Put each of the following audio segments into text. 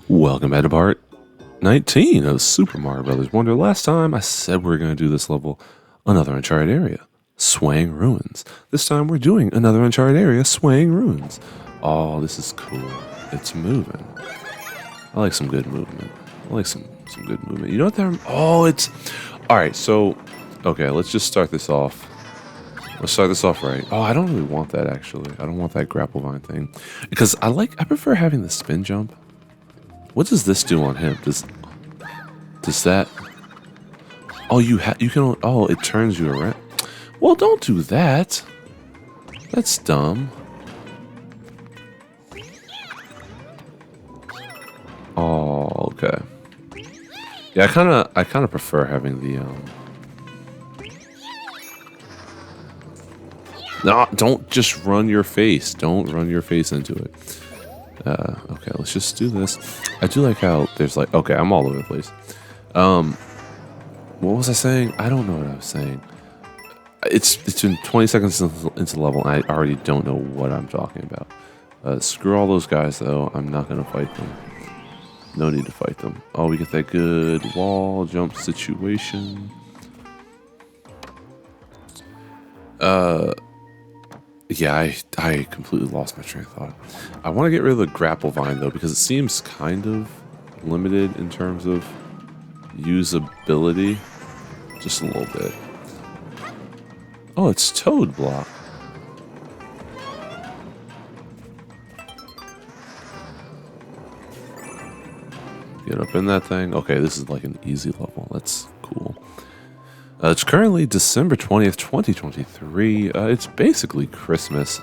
Welcome back to part 19 of Super Mario Bros. Wonder. Last time I said we were going to do this level, another uncharted area, Swaying Ruins. This time we're doing another uncharted area, Swaying Ruins. Oh, this is cool. It's moving. I like some good movement. I like some good movement. You know what they're... Oh, it's... Alright, so... Okay, let's just start this off. Let's start this off right. Oh, I don't really want that, actually. I don't want that grapple vine thing. Because I prefer having the spin jump. What does this do on him? Does that... Oh, you can... Oh, it turns you around. Well, don't do that. That's dumb. Oh, okay. Yeah, I kind of prefer having the No, don't just run your face. Don't run your face into it. Okay, let's just do this. I do like how there's like... Okay, I'm all over the place. What was I saying? I don't know what I was saying. It's been 20 seconds into the level, and I already don't know what I'm talking about. Screw all those guys, though. I'm not going to fight them. No need to fight them. Oh, we get that good wall jump situation. Yeah, I completely lost my train of thought. I want to get rid of the grapple vine, though, because it seems kind of limited in terms of usability. Just a little bit. Oh, it's Toad Block. Get up in that thing. Okay, this is like an easy level. That's cool. It's currently December 20th, 2023. It's basically Christmas.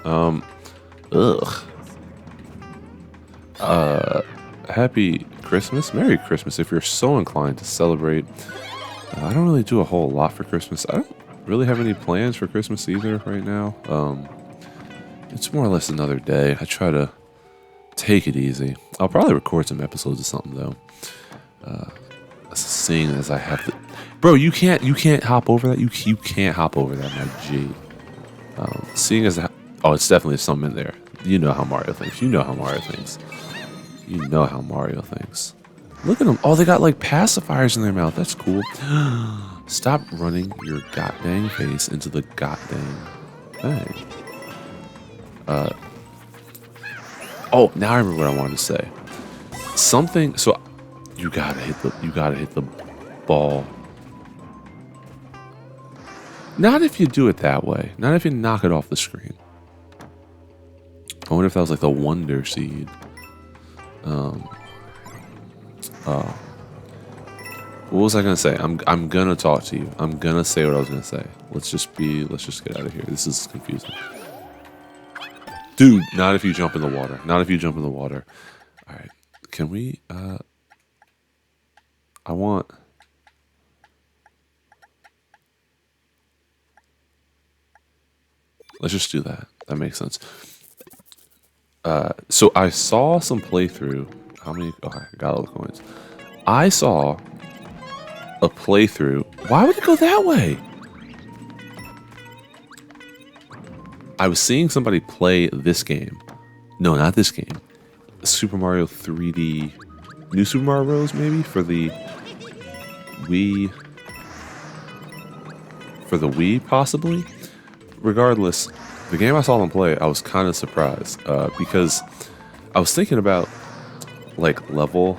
Happy Christmas. Merry Christmas if you're so inclined to celebrate. I don't really do a whole lot for Christmas. I don't really have any plans for Christmas either right now. It's more or less another day. I try to take it easy. I'll probably record some episodes or something, though. Seeing as I have to... Bro, you can't hop over that. You can't hop over that, my G. Seeing as oh, it's definitely something in there. You know how Mario thinks. You know how Mario thinks. You know how Mario thinks. Look at them. Oh, they got like pacifiers in their mouth. That's cool. Stop running your goddamn face into the goddamn thing. Oh, now I remember what I wanted to say. Something. So you gotta hit the ball. Not if you do it that way. Not if you knock it off the screen. I wonder if that was like the Wonder Seed. What was I gonna say? I'm gonna talk to you. I'm gonna say what I was gonna say. Let's just get out of here. This is confusing. Dude, not if you jump in the water. Not if you jump in the water. Alright. Can we I want... Let's just do that. That makes sense. So I saw some playthrough. How many? Okay, got all the coins. I saw a playthrough. Why would it go that way? I was seeing somebody play this game. No, not this game. Super Mario 3D. New Super Mario Bros. Maybe for the Wii. For the Wii, possibly. Regardless, the game I saw them play, I was kind of surprised because I was thinking about like level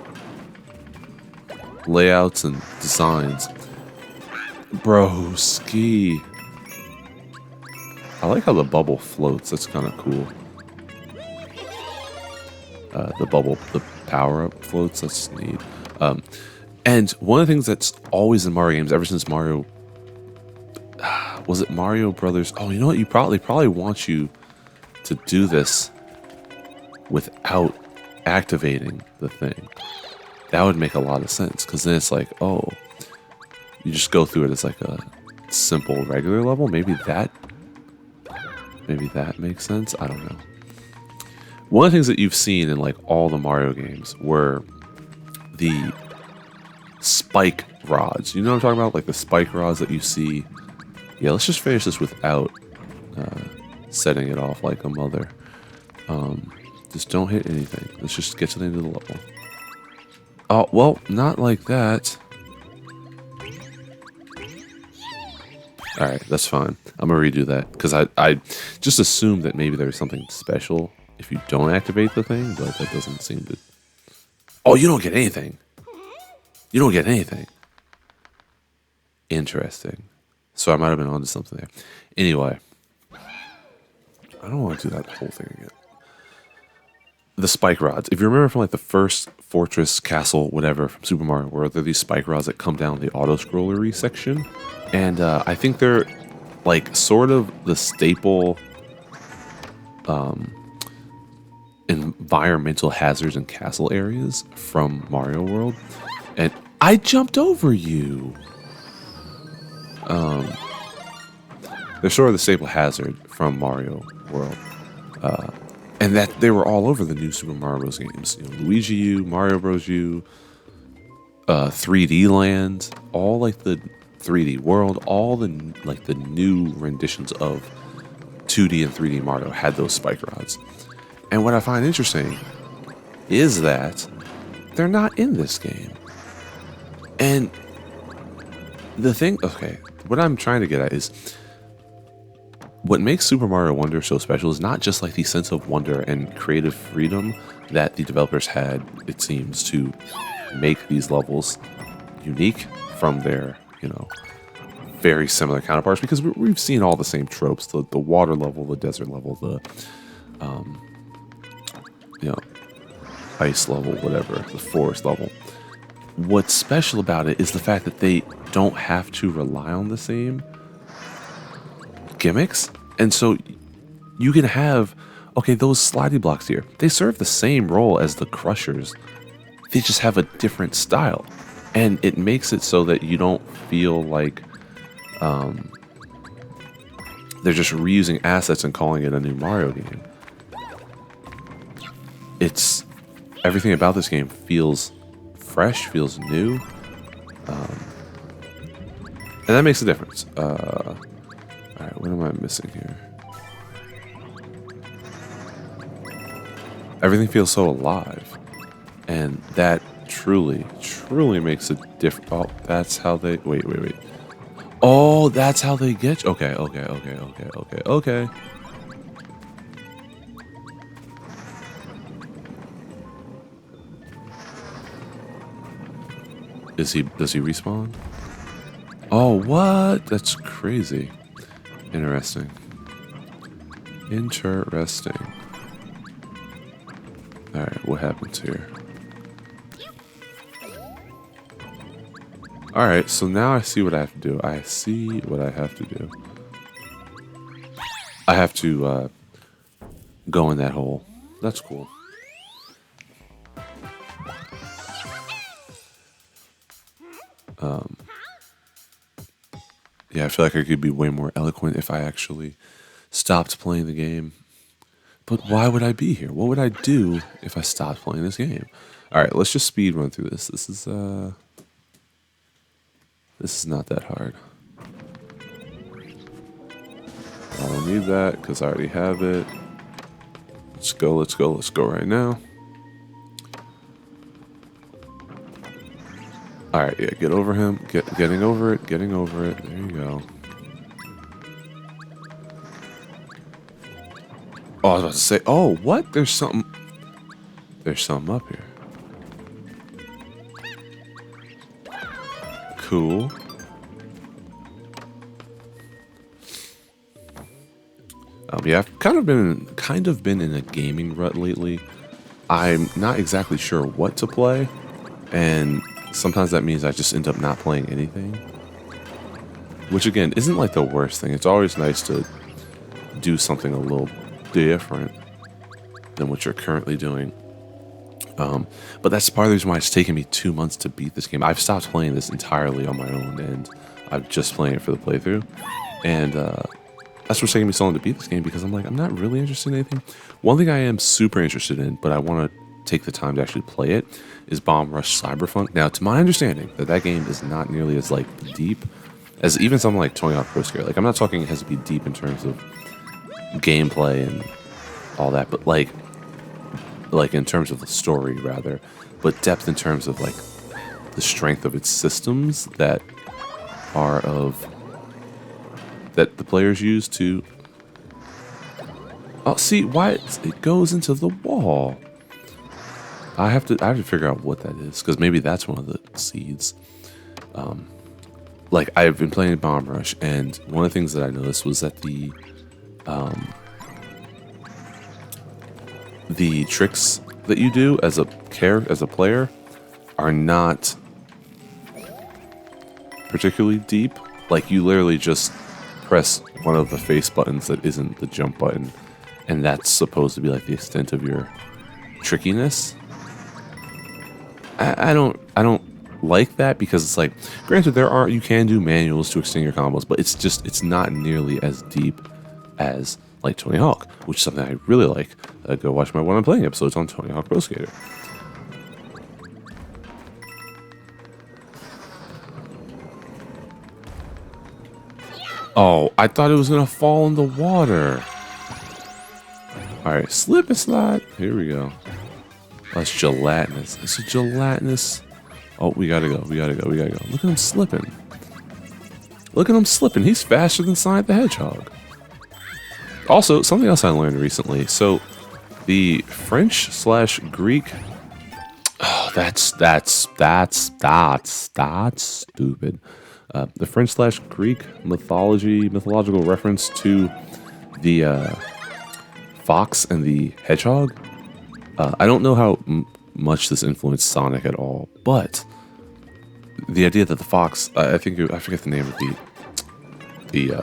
layouts and designs. Bro, ski. I like how the bubble floats. That's kind of cool. The power-up floats. That's neat. And one of the things that's always in Mario games, ever since Mario... Was it Mario Brothers? Oh, you know what? You probably want you to do this without activating the thing. That would make a lot of sense, because then it's like, oh, you just go through it as like a simple regular level. Maybe that makes sense. I don't know. One of the things that you've seen in like all the Mario games were the spike rods. You know what I'm talking about? Like the spike rods that you see. Yeah, let's just finish this without setting it off like a mother. Just don't hit anything. Let's just get to the end of the level. Oh, well, not like that. All right, that's fine. I'm gonna redo that because I just assumed that maybe there was something special if you don't activate the thing, but that doesn't seem to. Oh, you don't get anything. You don't get anything. Interesting. So I might have been onto something there. Anyway, I don't want to do that whole thing again. The spike rods. If you remember from like the first fortress, castle, whatever from Super Mario World, there are these spike rods that come down the auto scrollery section, and I think they're like sort of the staple environmental hazards in castle areas from Mario World. And I jumped over you. They're sort of the staple hazard from Mario World. And that they were all over the new Super Mario Bros. Games. You know, Luigi U, Mario Bros. U, 3D Land, all like the 3D World, all the like the new renditions of 2D and 3D Mario had those spike rods. And what I find interesting is that they're not in this game. And the thing, okay, what I'm trying to get at is what makes Super Mario Wonder so special is not just like the sense of wonder and creative freedom that the developers had, it seems, to make these levels unique from their, you know, very similar counterparts, because we've seen all the same tropes, the water level, the desert level, the, you know, ice level, whatever, the forest level. What's special about it is the fact that they don't have to rely on the same gimmicks. And so you can have, okay, those slidey blocks here, they serve the same role as the crushers. They just have a different style. And it makes it so that you don't feel like they're just reusing assets and calling it a new Mario game. It's everything about this game feels fresh, feels new, and that makes a difference. All right, what am I missing here? Everything feels so alive, and that truly makes a difference. Oh, that's how they. Wait. Oh, that's how they get you. Okay. Does he respawn? Oh, what? That's crazy. Interesting. Alright, what happens here? Alright, so now I see what I have to do. I have to go in that hole. That's cool. Yeah, I feel like I could be way more eloquent if I actually stopped playing the game. But why would I be here? What would I do if I stopped playing this game? All right, let's just speed run through this. This is not that hard. I don't need that because I already have it. Let's go right now. All right, yeah, get over him. Getting over it. There you go. Oh, I was about to say, oh, what? There's something up here. Cool. Yeah, I've kind of been in a gaming rut lately. I'm not exactly sure what to play, and sometimes that means I just end up not playing anything. Which again, isn't like the worst thing. It's always nice to do something a little different than what you're currently doing. But that's part of the reason why it's taken me 2 months to beat this game. I've stopped playing this entirely on my own, and I'm just playing it for the playthrough. And that's what's taking me so long to beat this game, because I'm like, I'm not really interested in anything. One thing I am super interested in, but I want to take the time to actually play it, is Bomb Rush Cyberpunk. Now, to my understanding, that game is not nearly as like deep as even something like Tony Hawk Pro Skater. Like, I'm not talking it has to be deep in terms of gameplay and all that, but like in terms of the story rather. but depth in terms of like the strength of its systems that are of that the players use to. Oh, see why it goes into the wall. I have to figure out what that is because maybe that's one of the seeds. Like I've been playing Bomb Rush, and one of the things that I noticed was that the tricks that you do as a player are not particularly deep. Like you literally just press one of the face buttons that isn't the jump button, and that's supposed to be like the extent of your trickiness. I don't like that because it's like, granted you can do manuals to extend your combos, but it's not nearly as deep as like Tony Hawk, which is something I really like. Go watch my What I'm Playing episodes on Tony Hawk Pro Skater. Oh, I thought it was gonna fall in the water. Alright, slip and slide. Here we go. That's gelatinous. It's a gelatinous. Oh, we gotta go. We gotta go. We gotta go. Look at him slipping. Look at him slipping. He's faster than Sonic the Hedgehog. Also, something else I learned recently. So, the French/Greek. Oh, that's stupid. The French/Greek mythological reference to the fox and the hedgehog. I don't know how much this influenced Sonic at all, but the idea that the fox, I forget the name of the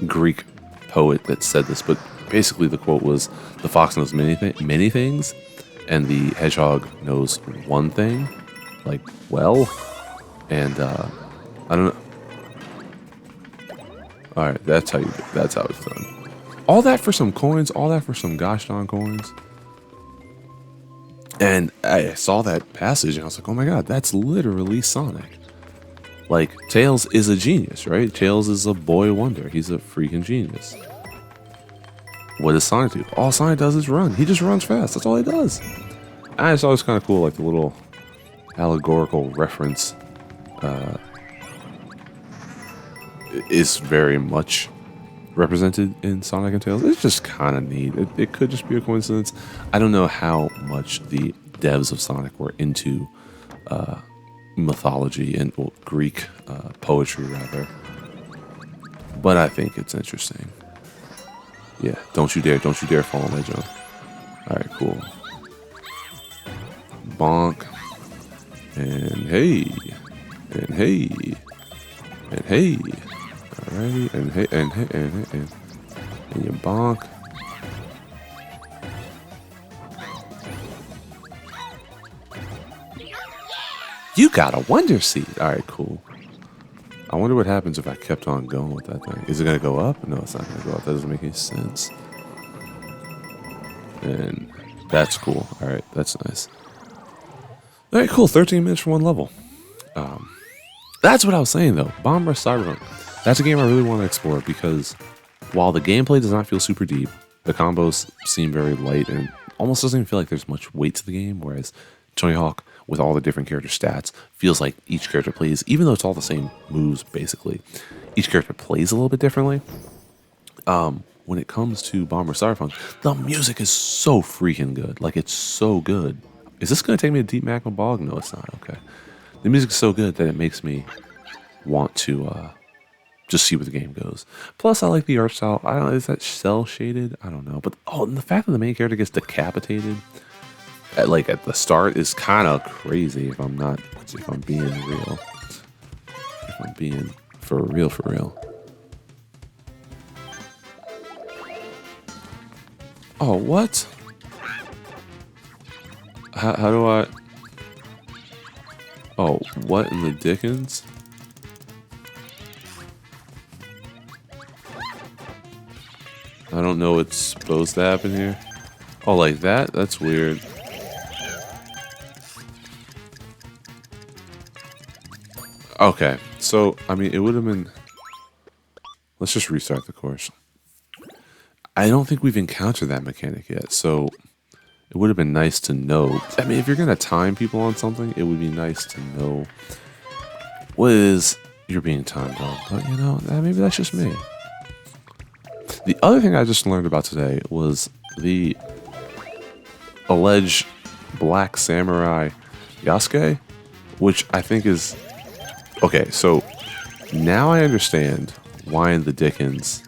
Greek poet that said this, but basically the quote was, the fox knows many things, and the hedgehog knows one thing, like, well, and I don't know. Alright, that's how it's done. All that for some coins, all that for some gosh darn coins. And I saw that passage and I was like, oh my god, that's literally Sonic. Like, Tails is a genius, right? Tails is a boy wonder. He's a freaking genius. What does Sonic do? All Sonic does is run. He just runs fast. That's all he does. I just thought it was kind of cool, like the little allegorical reference is very much represented in Sonic and Tails. It's just kind of neat. It could just be a coincidence. I don't know how much the devs of Sonic were into mythology and Greek poetry, rather. But I think it's interesting. Yeah, don't you dare fall on that jump. Alright, cool. Bonk. And hey. And hey. And hey. Alrighty, and hey, and you bonk. You got a wonder seed. Alright, cool. I wonder what happens if I kept on going with that thing. Is it gonna go up? No, it's not gonna go up. That doesn't make any sense. And that's cool. Alright, that's nice. Alright, cool. 13 minutes for one level. That's what I was saying though. Bomb Rush Cyberpunk. That's a game I really want to explore because while the gameplay does not feel super deep, the combos seem very light and almost doesn't even feel like there's much weight to the game, whereas Tony Hawk, with all the different character stats, feels like each character plays, even though it's all the same moves, basically, each character plays a little bit differently. When it comes to Bomb Rush Cyberpunk, the music is so freaking good. Like, it's so good. Is this going to take me to Deep Magma Bog? No, it's not. Okay. The music is so good that it makes me want to just see where the game goes. Plus, I like the art style. I don't know, is that cell shaded? I don't know. But and the fact that the main character gets decapitated at the start is kind of crazy. If I'm being real, if I'm being for real. Oh, what? How do I? Oh, what in the Dickens? I don't know what's supposed to happen here. Oh, like that? That's weird. Okay, so, I mean, it would have been... Let's just restart the course. I don't think we've encountered that mechanic yet, so It would have been nice to know. I mean, if you're gonna time people on something, it would be nice to know what it is you're being timed on. But you know, maybe that's just me. The other thing I just learned about today was the alleged Black Samurai Yasuke, which I think is okay. So now I understand why in the Dickens.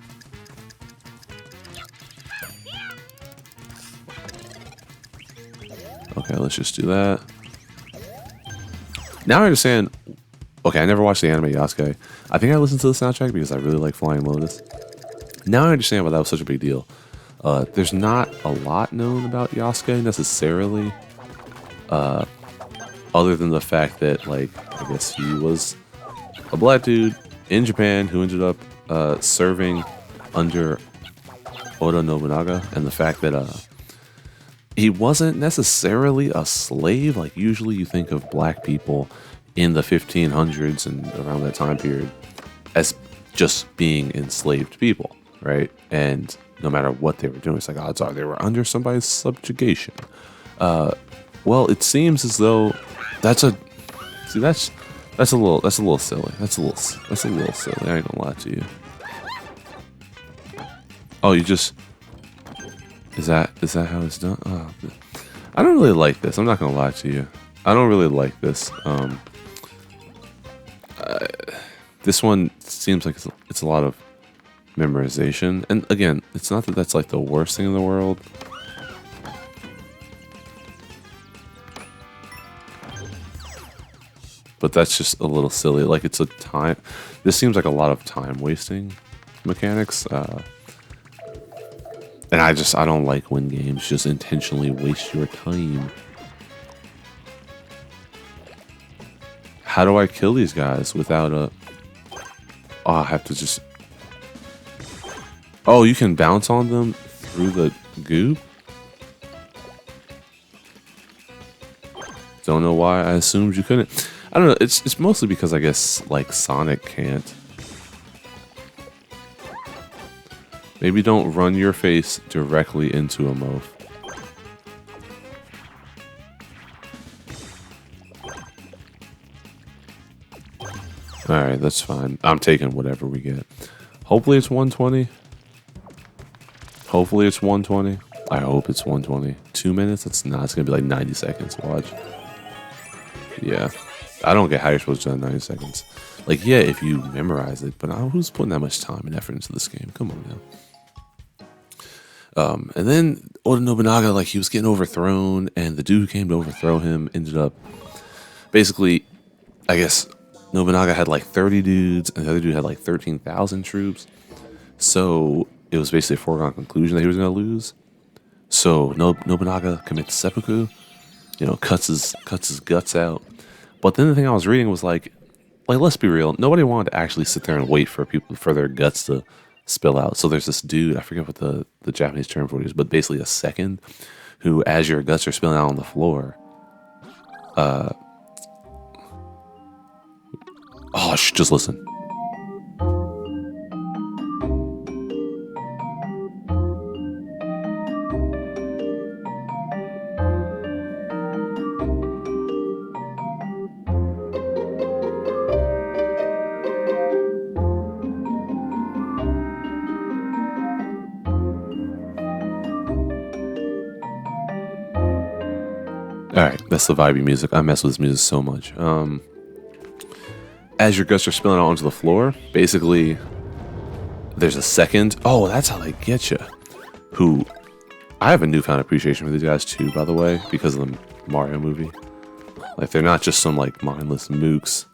Okay, let's just do that. Now I understand. Okay, I never watched the anime Yasuke. I think I listened to the soundtrack because I really like Flying Lotus. Now I understand why that was such a big deal. There's not a lot known about Yasuke necessarily, other than the fact that, like, I guess he was a black dude in Japan who ended up serving under Oda Nobunaga, and the fact that he wasn't necessarily a slave. Like, usually you think of black people in the 1500s and around that time period as just being enslaved people, right? And no matter what they were doing, it's like odds are they were under somebody's subjugation. Well, it seems as though that's a little silly. That's a little silly. I ain't gonna lie to you. Oh, you just is that how it's done? Oh, I don't really like this. I'm not gonna lie to you. I don't really like this. This one seems like it's a lot of memorization, and again, it's not that that's like the worst thing in the world. But that's just a little silly. Like, it's a time. This seems like a lot of time wasting mechanics. And I don't like when games just intentionally waste your time. How do I kill these guys without a... Oh, I have to just... Oh, you can bounce on them through the goop? Don't know why I assumed you couldn't. I don't know, it's mostly because I guess, like, Sonic can't. Maybe don't run your face directly into a moth. Alright, that's fine. I'm taking whatever we get. Hopefully it's 120. Hopefully it's 120. I hope it's 120. 2 minutes? It's not. It's going to be like 90 seconds. Watch. Yeah. I don't get how you're supposed to do that in 90 seconds. Like, yeah, if you memorize it, but who's putting that much time and effort into this game? Come on now. And then Oda Nobunaga, like, he was getting overthrown, and the dude who came to overthrow him ended up basically, I guess, Nobunaga had like 30 dudes, and the other dude had like 13,000 troops. So it was basically a foregone conclusion that he was going to lose. So Nobunaga commits seppuku, cuts his guts out. But then the thing I was reading was like, let's be real, nobody wanted to actually sit there and wait for their guts to spill out. So there's this dude, I forget what the Japanese term for it is, but basically a second, who, as your guts are spilling out on the floor, just listen. Alright, that's the vibey music. I mess with this music so much. As your guts are spilling out onto the floor, basically, there's a second. Oh, that's how they get you. Who, I have a newfound appreciation for these guys too, by the way, because of the Mario movie. Like, they're not just some, like, mindless mooks.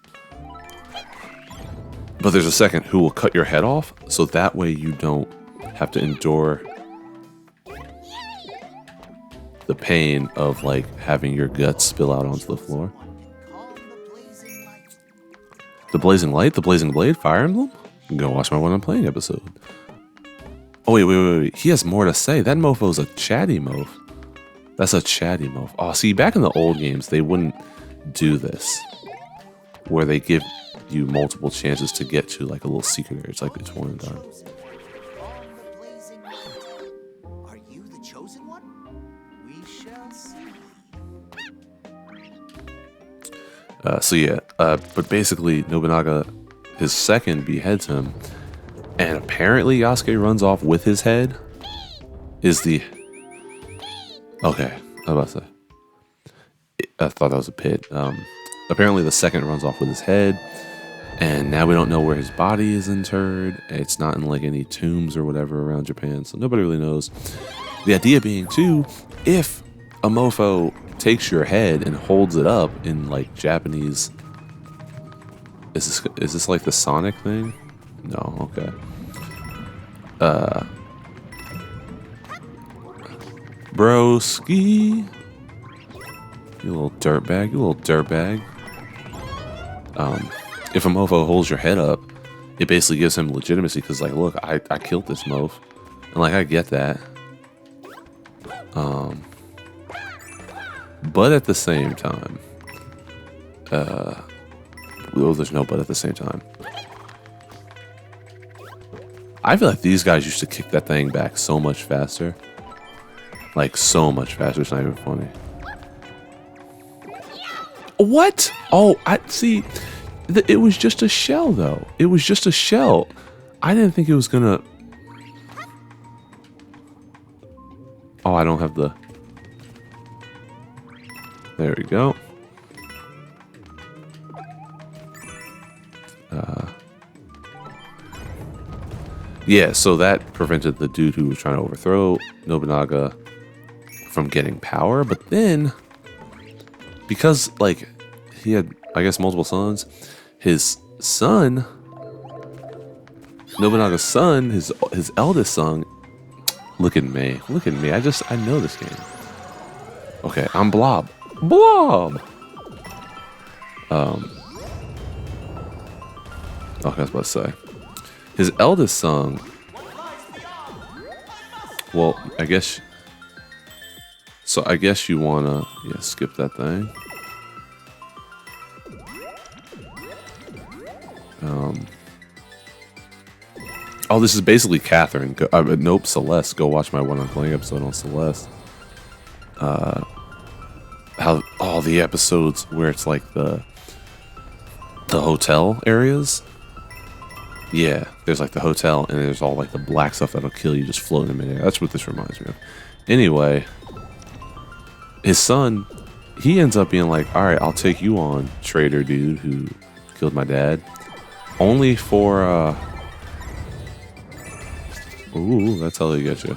But there's a second who will cut your head off, so that way you don't have to endure the pain of, like, having your guts spill out onto the floor. The Blazing Light? The Blazing Blade? Fire Emblem? Go watch my What I'm Playing episode. Oh, wait. He has more to say. That mofo's a chatty mof. That's a chatty mof. Oh, see, back in the old games, they wouldn't do this. Where they give you multiple chances to get to, like, a little secret area. It's like it's one and done. Are you the chosen one? We shall So yeah, but basically Nobunaga, his second, beheads him, and apparently Yasuke runs off with his head. Is the okay? I was about to say. I thought that was a pit. Apparently the second runs off with his head, and now we don't know where his body is interred. It's not in like any tombs or whatever around Japan, so nobody really knows. The idea being too, if a mofo takes your head and holds it up in like Japanese, is this like the Sonic thing? No, okay. Broski, you little dirtbag, if a mofo holds your head up, it basically gives him legitimacy because, like, look, I killed this mof, and like I get that. But at the same time, there's no but at the same time. I feel like these guys used to kick that thing back so much faster. Like, so much faster, it's not even funny. What? Oh, I see. It was just a shell, though. It was just a shell. I didn't think it was gonna... Oh, I don't have the... There we go. Yeah, so that prevented the dude who was trying to overthrow Nobunaga from getting power. But then, because, like, he had, I guess, multiple sons, his son, Nobunaga's son, his eldest son, look at me, I know this game. Okay, I'm Blob. Okay, I was about to say. His eldest son, well, I guess you wanna, yeah, skip that thing. Oh, this is basically Catherine. Nope, Celeste. Go watch my One on Playing episode on Celeste. How all the episodes where it's like the hotel areas. Yeah, there's like the hotel, and there's all like the black stuff that'll kill you just floating in midair. That's what this reminds me of. Anyway, his son, he ends up being like, all right, I'll take you on, traitor dude who killed my dad. Only for, ooh, that's how they get you.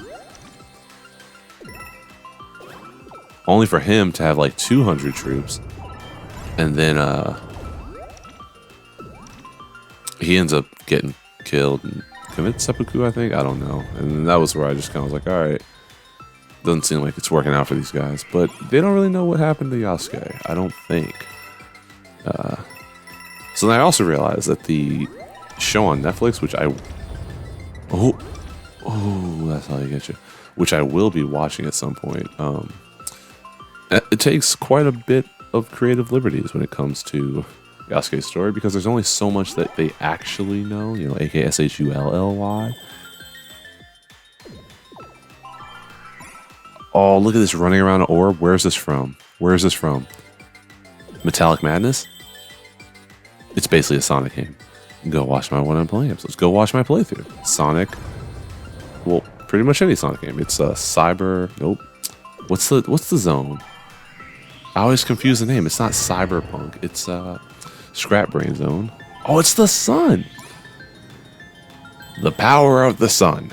Only for him to have like 200 troops. And then, he ends up getting killed and commit seppuku, I think. I don't know. And that was where I just kind of was like, all right, doesn't seem like it's working out for these guys. But they don't really know what happened to Yasuke, I don't think. So then I also realized that the show on Netflix, which oh, that's how they get you. Which I will be watching at some point. It takes quite a bit of creative liberties when it comes to Yasuke's story, because there's only so much that they actually know, you know, aka Shully. Oh, look at this running around an orb. Where's this from? Metallic Madness? It's basically a Sonic game. Go watch my One on Playing episodes. Go watch my playthrough. Sonic. Well, pretty much any Sonic game. It's Cyber. Nope. What's the zone? I always confuse the name. It's not Cyberpunk. It's Scrap Brain Zone. Oh, it's the sun. The power of the sun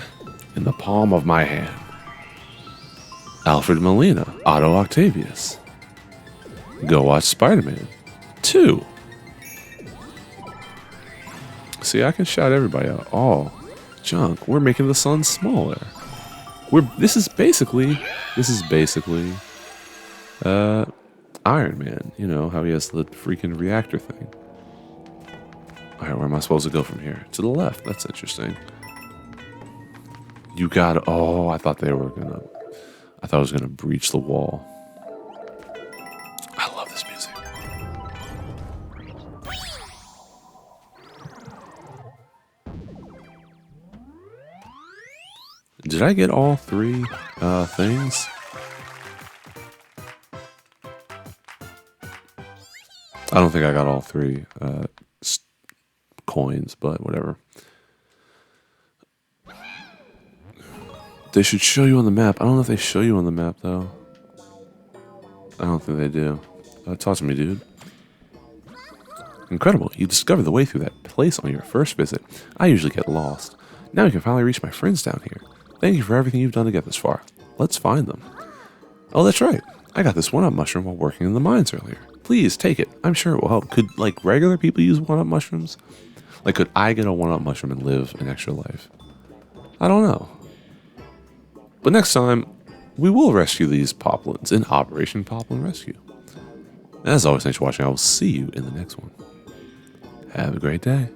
in the palm of my hand. Alfred Molina, Otto Octavius. Go watch Spider-Man 2. See, I can shout everybody out. Oh, junk. We're making the sun smaller. This is basically Iron Man. You know how he has the freaking reactor thing. All right, where am I supposed to go from here? To the left. That's interesting. You got. Oh, I thought it was gonna breach the wall. I love this music. Did I get all three things? I don't think I got all three coins, but whatever. They should show you on the map. I don't know if they show you on the map, though. I don't think they do. Talk to me, dude. Incredible. You discovered the way through that place on your first visit. I usually get lost. Now you can finally reach my friends down here. Thank you for everything you've done to get this far. Let's find them. Oh, that's right. I got this one-up mushroom while working in the mines earlier. Please, take it. I'm sure it will help. Could, like, regular people use one-up mushrooms? Like, could I get a one-up mushroom and live an extra life? I don't know. But next time, we will rescue these poplins in Operation Poplin Rescue. As always, thanks for watching. I will see you in the next one. Have a great day.